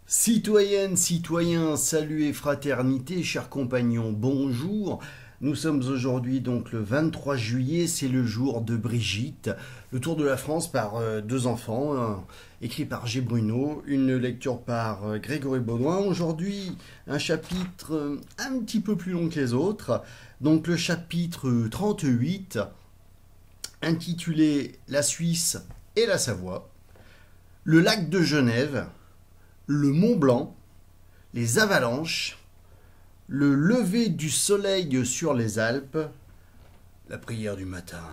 Citoyennes, citoyens, salut et fraternité, chers compagnons, bonjour. Nous sommes aujourd'hui donc le 23 juillet, c'est le jour de Brigitte, le tour de la France par deux enfants, écrit par G. Bruno, une lecture par Grégory Baudouin. Aujourd'hui, un chapitre un petit peu plus long que les autres, donc le chapitre 38, intitulé La Suisse et la Savoie, le lac de Genève, le Mont Blanc, les avalanches, le lever du soleil sur les Alpes, la prière du matin.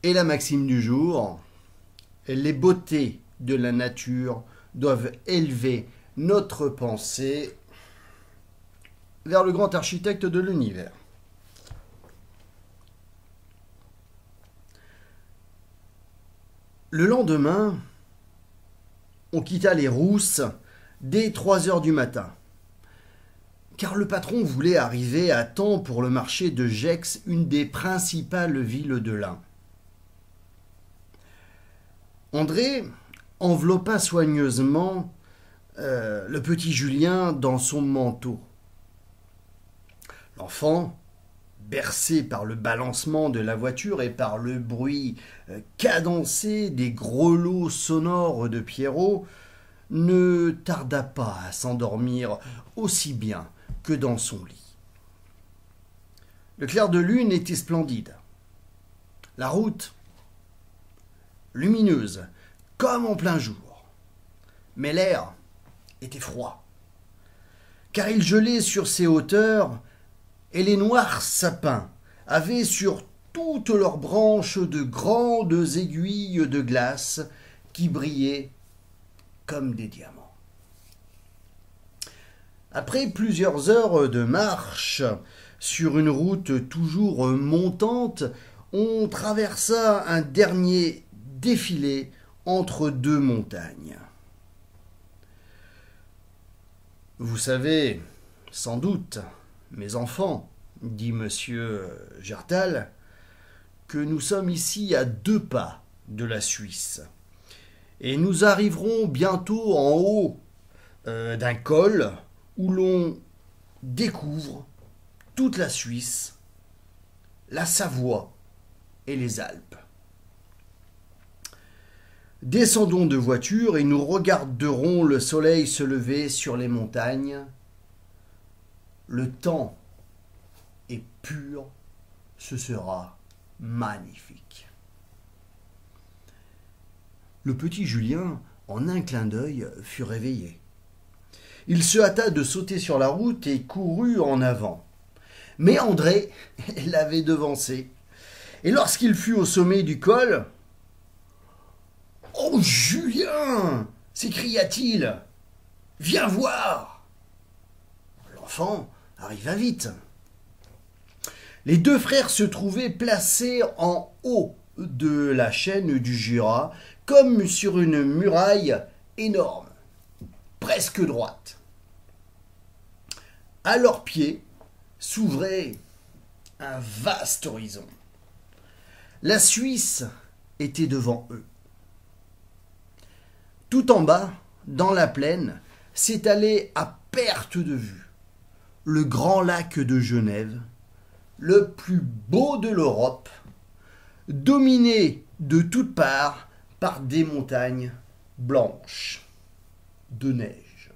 Et la maxime du jour, les beautés de la nature doivent élever notre pensée vers le grand architecte de l'univers. Le lendemain, on quitta les Rousses dès 3 heures du matin, car le patron voulait arriver à temps pour le marché de Gex, une des principales villes de l'Ain. André enveloppa soigneusement le petit Julien dans son manteau. L'enfant, bercé par le balancement de la voiture et par le bruit cadencé des grelots sonores de Pierrot, ne tarda pas à s'endormir aussi bien que dans son lit. Le clair de lune était splendide. La route, lumineuse, comme en plein jour. Mais l'air était froid, car il gelait sur ces hauteurs et les noirs sapins avaient sur toutes leurs branches de grandes aiguilles de glace qui brillaient comme des diamants. Après plusieurs heures de marche sur une route toujours montante, on traversa un dernier défilé entre deux montagnes. Vous savez, sans doute, mes enfants, dit monsieur Gertal, que nous sommes ici à 2 pas de la Suisse. Et nous arriverons bientôt en haut d'un col où l'on découvre toute la Suisse, la Savoie et les Alpes. Descendons de voiture et nous regarderons le soleil se lever sur les montagnes. Le temps est pur, ce sera magnifique. Le petit Julien, en un clin d'œil, fut réveillé. Il se hâta de sauter sur la route et courut en avant. Mais André l'avait devancé. Et lorsqu'il fut au sommet du col, « Oh, Julien !» s'écria-t-il. « Viens voir !» L'enfant arriva vite. Les deux frères se trouvaient placés en haut de la chaîne du Jura, comme sur une muraille énorme, presque droite. À leurs pieds s'ouvrait un vaste horizon. La Suisse était devant eux. Tout en bas, dans la plaine, s'étalait à perte de vue le grand lac de Genève, le plus beau de l'Europe, dominé de toutes parts par des montagnes blanches de neige.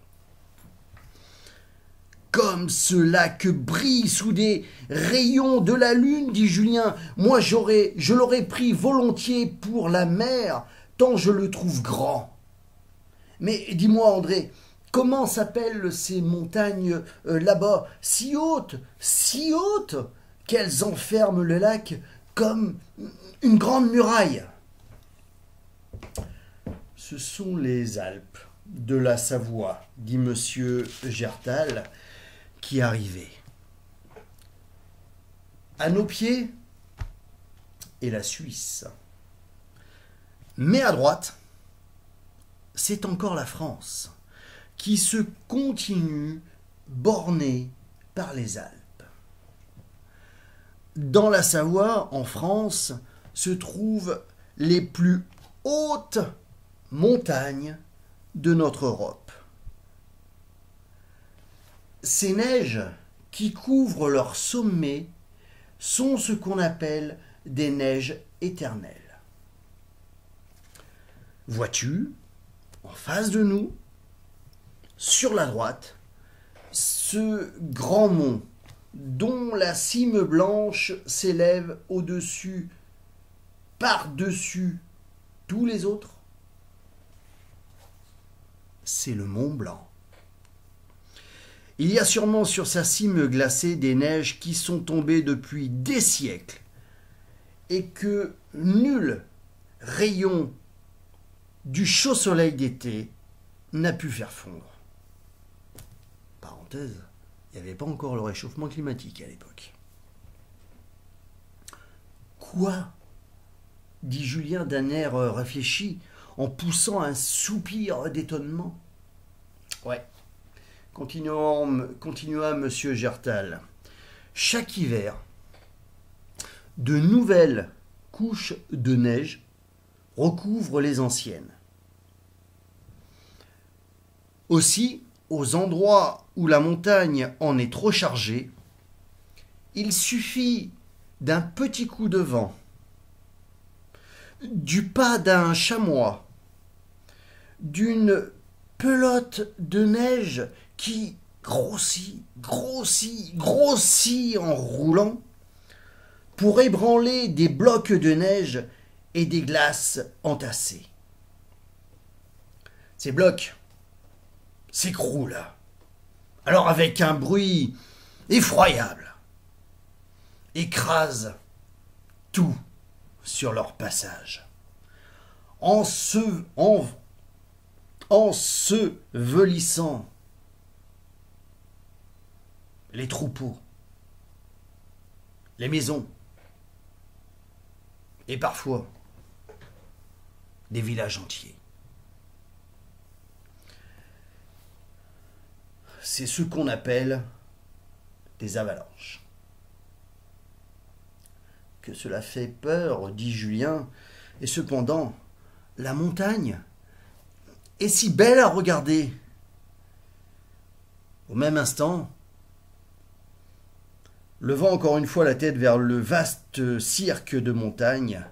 Comme ce lac brille sous des rayons de la lune, dit Julien, moi je l'aurais pris volontiers pour la mer, tant je le trouve grand. Mais dis-moi, André, comment s'appellent ces montagnes là-bas, si hautes, qu'elles enferment le lac comme une grande muraille? Ce sont les Alpes de la Savoie, dit monsieur Gertal, qui arrivait. À nos pieds est la Suisse. Mais à droite, c'est encore la France, qui se continue bornée par les Alpes. Dans la Savoie, en France, se trouvent les plus hautes montagnes de notre Europe. Ces neiges qui couvrent leur sommet sont ce qu'on appelle des neiges éternelles. Vois-tu, en face de nous, sur la droite, ce grand mont dont la cime blanche s'élève au-dessus, par-dessus tous les autres? C'est le Mont Blanc. Il y a sûrement sur sa cime glacée des neiges qui sont tombées depuis des siècles et que nul rayon du chaud soleil d'été n'a pu faire fondre. Parenthèse, il n'y avait pas encore le réchauffement climatique à l'époque. Quoi? Dit Julien d'un air réfléchi, en poussant un soupir d'étonnement. Ouais, continua M. Gertal. Chaque hiver, de nouvelles couches de neige recouvrent les anciennes. Aussi, aux endroits où la montagne en est trop chargée, il suffit d'un petit coup de vent, du pas d'un chamois, d'une pelote de neige qui grossit en roulant pour ébranler des blocs de neige et des glaces entassées. Ces blocs s'écroulent alors avec un bruit effroyable, écrasent tout sur leur passage, ensevelissant les troupeaux, les maisons et parfois des villages entiers. C'est ce qu'on appelle des avalanches. Que cela fait peur, dit Julien, et cependant, la montagne est si belle à regarder. Au même instant, levant encore une fois la tête vers le vaste cirque de montagne,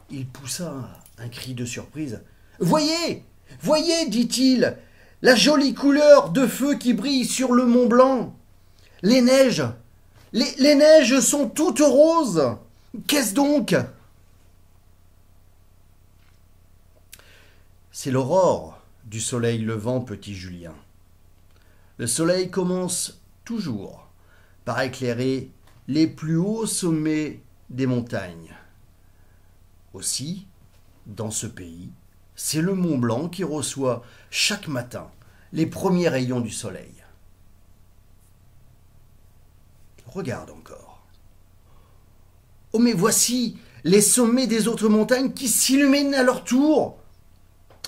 il poussa un cri de surprise. « Voyez, voyez, dit-il, la jolie couleur de feu qui brille sur le Mont Blanc. Les neiges, les neiges sont toutes roses. Qu'est-ce donc ?» C'est l'aurore du soleil levant, petit Julien. Le soleil commence toujours par éclairer les plus hauts sommets des montagnes. Aussi, dans ce pays, c'est le Mont Blanc qui reçoit chaque matin les premiers rayons du soleil. Regarde encore. Oh, mais voici les sommets des autres montagnes qui s'illuminent à leur tour.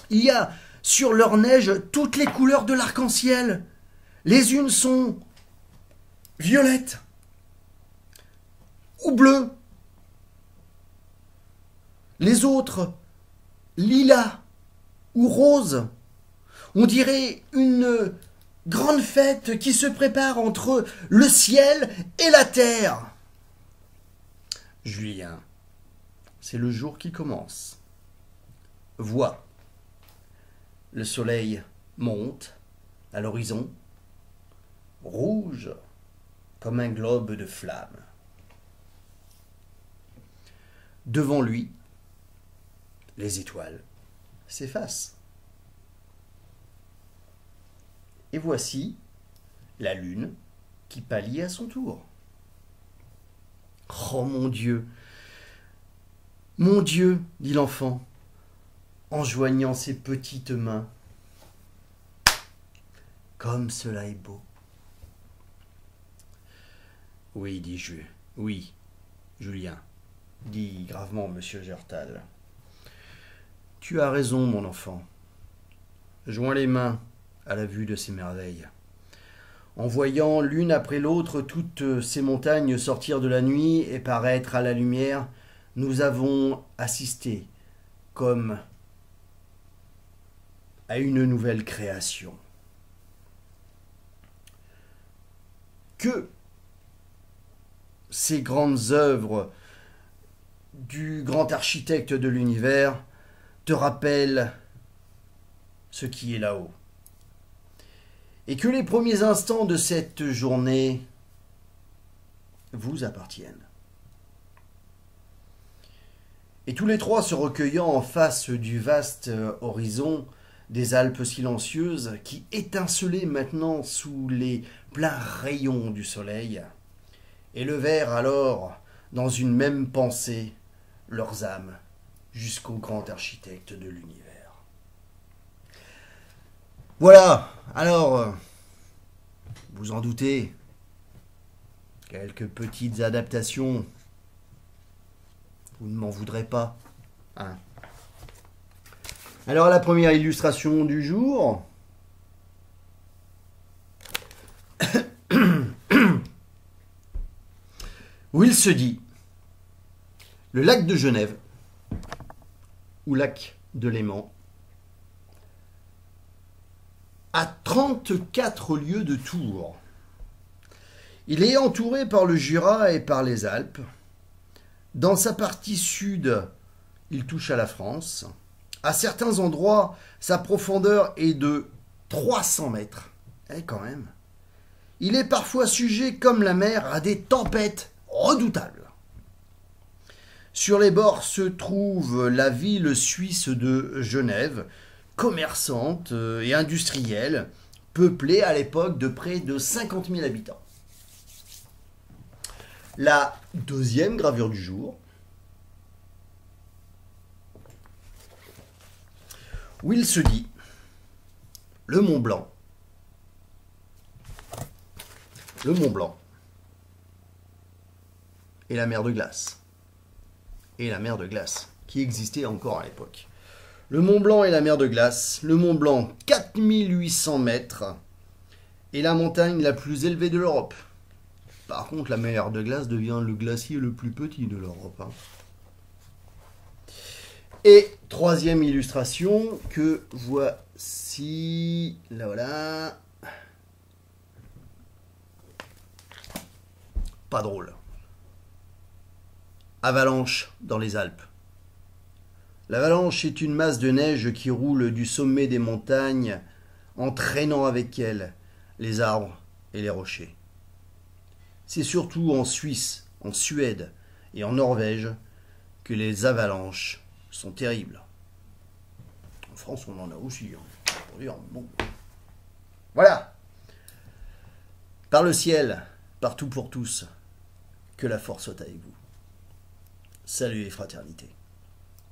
Il y a sur leur neige toutes les couleurs de l'arc-en-ciel. Les unes sont violettes ou bleues. Les autres lilas ou roses. On dirait une grande fête qui se prépare entre le ciel et la terre. Julien, c'est le jour qui commence. Vois, le soleil monte à l'horizon, rouge comme un globe de flamme. Devant lui, les étoiles s'effacent. Et voici la lune qui pâlit à son tour. Oh mon Dieu, dit l'enfant, en joignant ses petites mains. Comme cela est beau. Oui, oui, Julien, dit gravement M. Gertal. Tu as raison, mon enfant. Joins les mains à la vue de ces merveilles. En voyant l'une après l'autre toutes ces montagnes sortir de la nuit et paraître à la lumière, nous avons assisté, comme à une nouvelle création. Que ces grandes œuvres du grand architecte de l'univers te rappellent ce qui est là-haut. Et que les premiers instants de cette journée vous appartiennent. Et tous les trois se recueillant en face du vaste horizon des Alpes silencieuses qui étincelaient maintenant sous les pleins rayons du soleil, élevèrent alors dans une même pensée leurs âmes jusqu'au grand architecte de l'univers. Voilà, alors, vous en doutez, quelques petites adaptations, vous ne m'en voudrez pas, hein. Alors la première illustration du jour, où il se dit le lac de Genève, ou lac de Léman, à 34 lieues de Tours. Il est entouré par le Jura et par les Alpes. Dans sa partie sud, il touche à la France. À certains endroits, sa profondeur est de 300 mètres. Eh, quand même. Il est parfois sujet, comme la mer, à des tempêtes redoutables. Sur les bords se trouve la ville suisse de Genève, commerçante et industrielle, peuplée à l'époque de près de 50 000 habitants. La deuxième gravure du jour, où il se dit le Mont Blanc, et la mer de glace. Et la mer de glace, qui existait encore à l'époque. Le Mont Blanc et la mer de glace. Le Mont Blanc, 4800 mètres, est la montagne la plus élevée de l'Europe. Par contre, la mer de glace devient le glacier le plus petit de l'Europe, hein. Et troisième illustration que voici, là voilà. Pas drôle. Avalanche dans les Alpes. L'avalanche est une masse de neige qui roule du sommet des montagnes, entraînant avec elle les arbres et les rochers. C'est surtout en Suisse, en Suède et en Norvège que les avalanches sont terribles. En France, on en a aussi, hein. Pour dire, bon. Voilà. Par le ciel, partout pour tous, que la force soit avec vous. Salut et fraternité.